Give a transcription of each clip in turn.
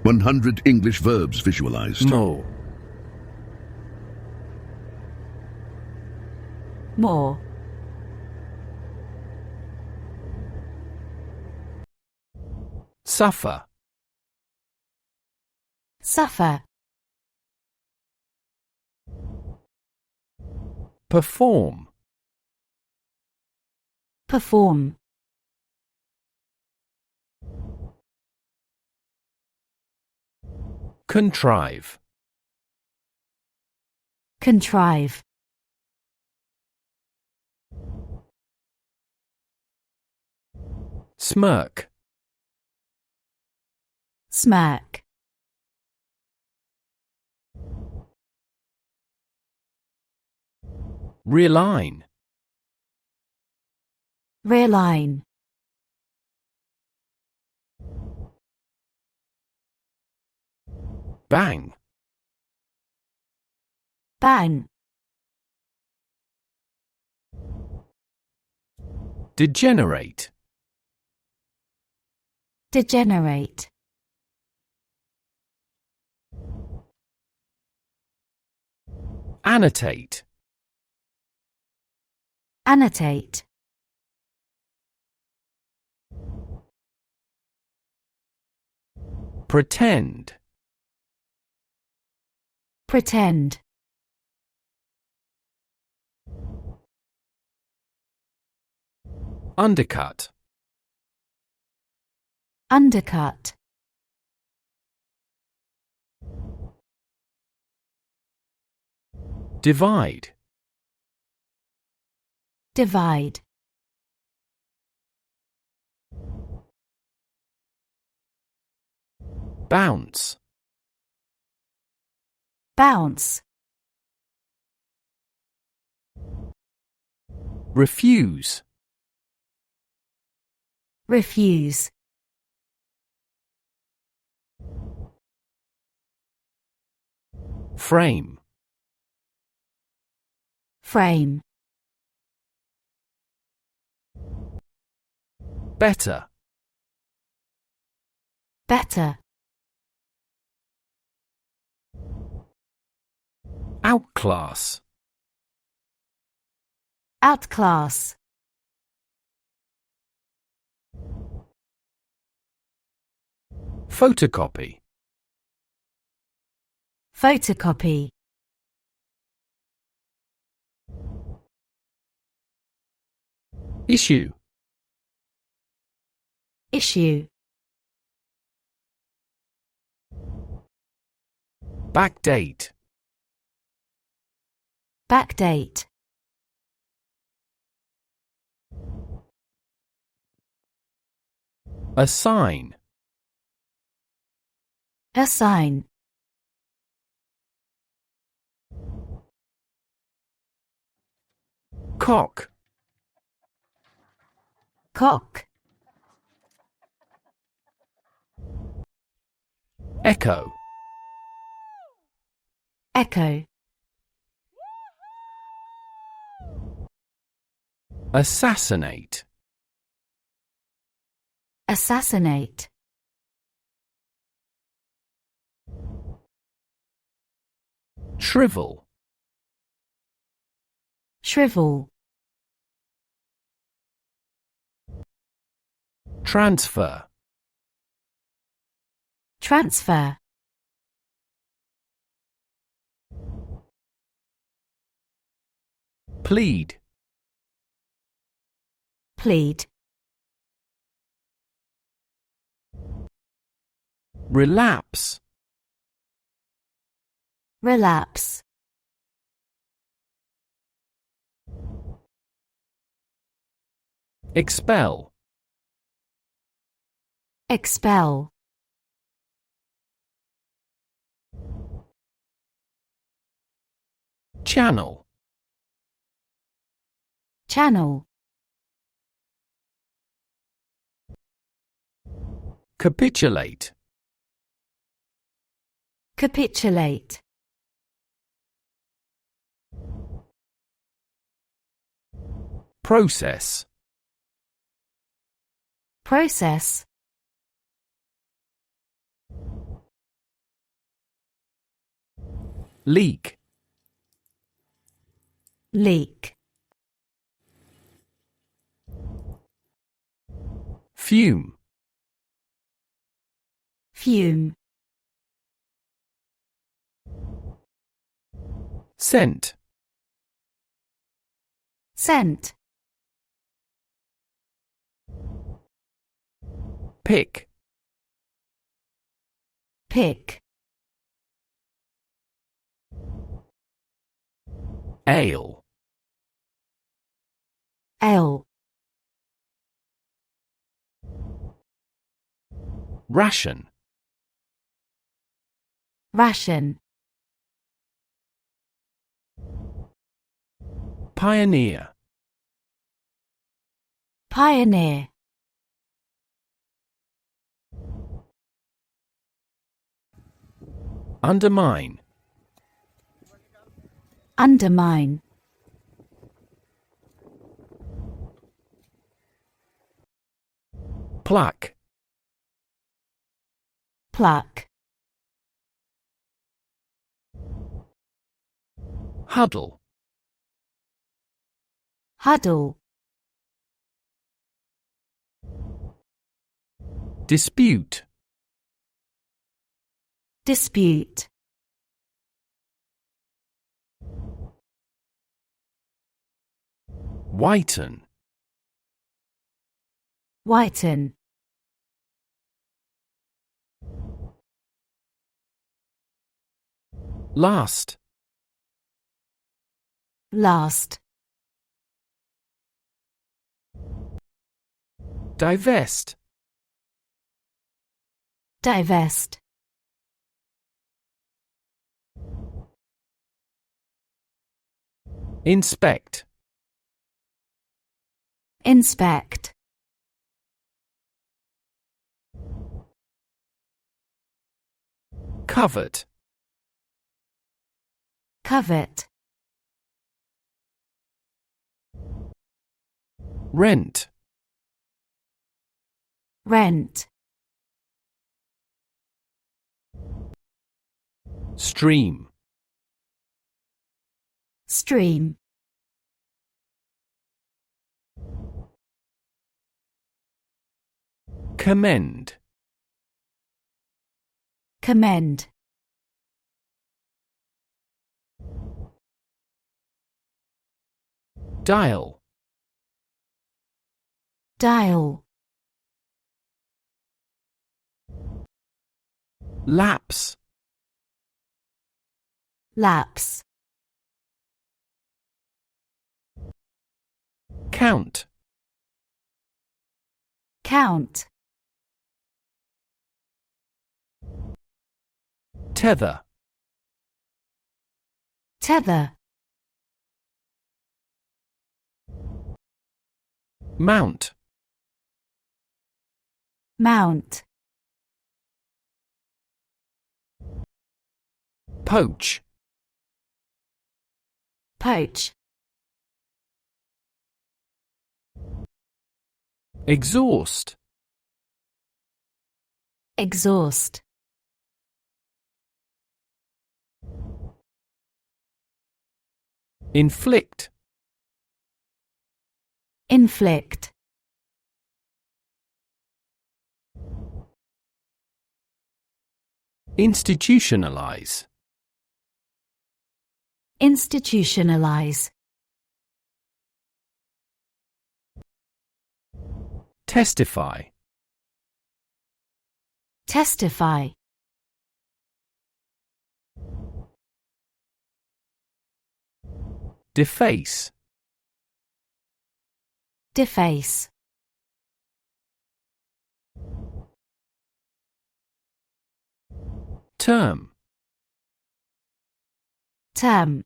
100 English verbs visualized. more, more, suffer, suffer, perform, perform, contrive, contrive, smirk, smirk, realign, realign, bang, bang, degenerate, degenerate, annotate, annotate, pretend, pretend, undercut, undercut, divide, divide, bounce, bounce, refuse, refuse, frame, frame, better, better, outclass, outclass, photocopy, photocopy, issue, issue, backdate, backdate, assign, assign, cock, cock, echo, echo, assassinate, assassinate, shrivel, shrivel, transfer, transfer, plead, plead, relapse, relapse, expel, expel, channel, channel, capitulate, capitulate, process, process, Leak. leak, Fume. fume, Scent. scent, Pick. pick, Ale. ale, Ration. ration, Pioneer. pioneer, Undermine. undermine, Pluck. pluck, Huddle. huddle, Dispute. dispute, Whiten. whiten, Last. last, Divest. divest, Inspect. inspect, Covet. covet, Rent. rent, Stream. stream, Commend. commend, Dial. dial, Lapse. lapse, Count. count, Tether. tether, Mount. mount, Poach. poach, Exhaust. exhaust, Inflict. inflict, Institutionalize. institutionalize, Testify. testify, Deface. deface, Term. term,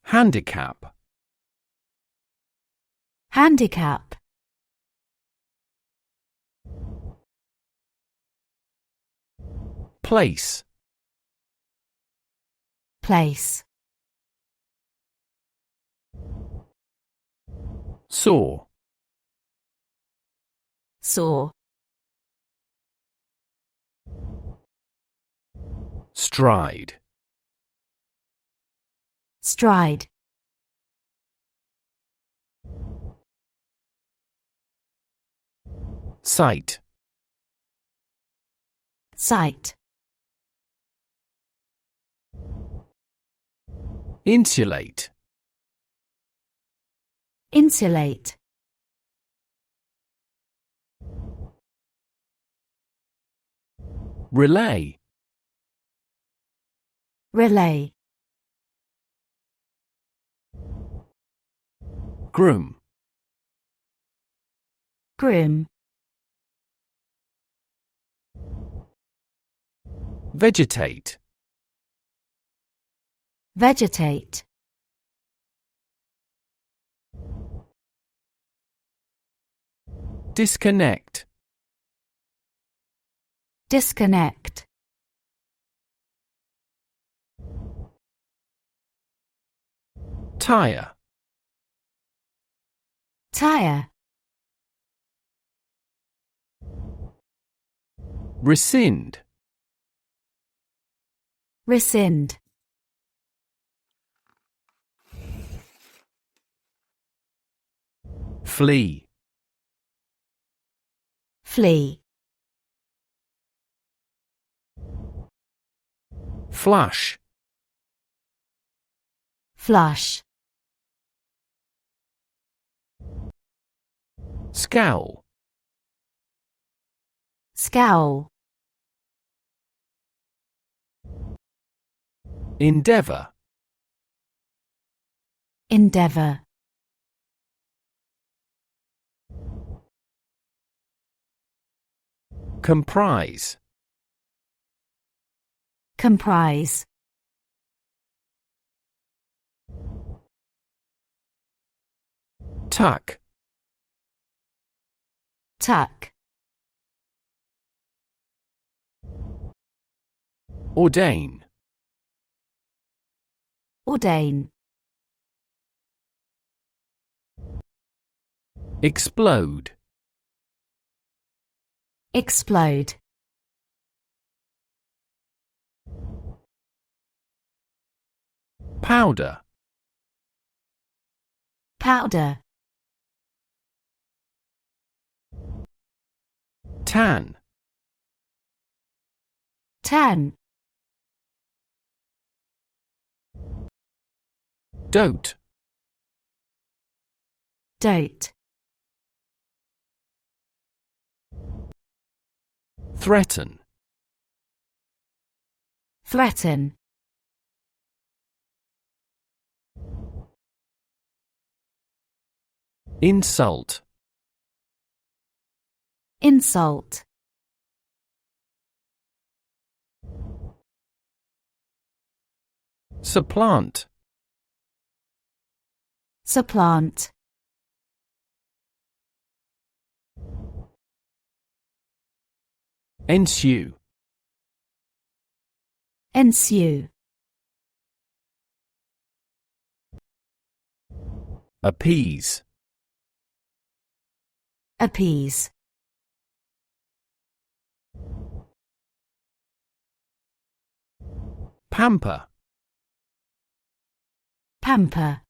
Handicap. handicap, Place. place, Saw. saw, stride, stride, sight, sight, insulate, insulate, relay, relay, groom, groom, vegetate, vegetate, disconnect, disconnect, tire, tire, rescind, rescind, flee, flee, flush, flush, scowl, scowl, endeavour, endeavour, comprise, comprise, tuck, tuck, ordain, ordain, explode, explode, powder, powder, tan, tan, dote, dote, threaten, threaten, insult, insult, supplant, supplant, ensue, ensue, appease, appease, pamper, pamper,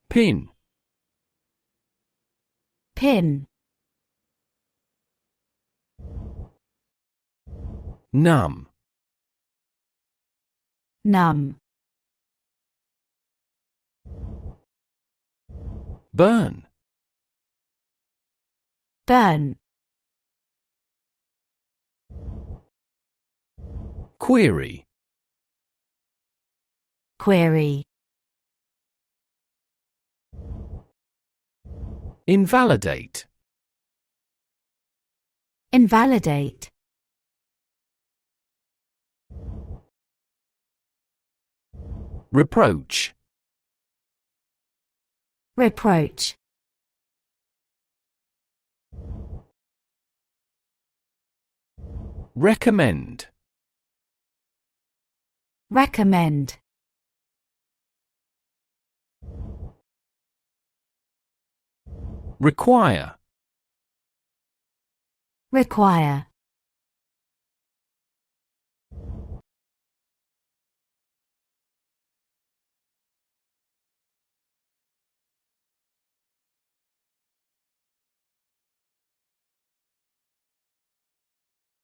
pin, pin, numb, numb, burn, burn, query, query, invalidate, invalidate, reproach, reproach, recommend, recommend, require, require,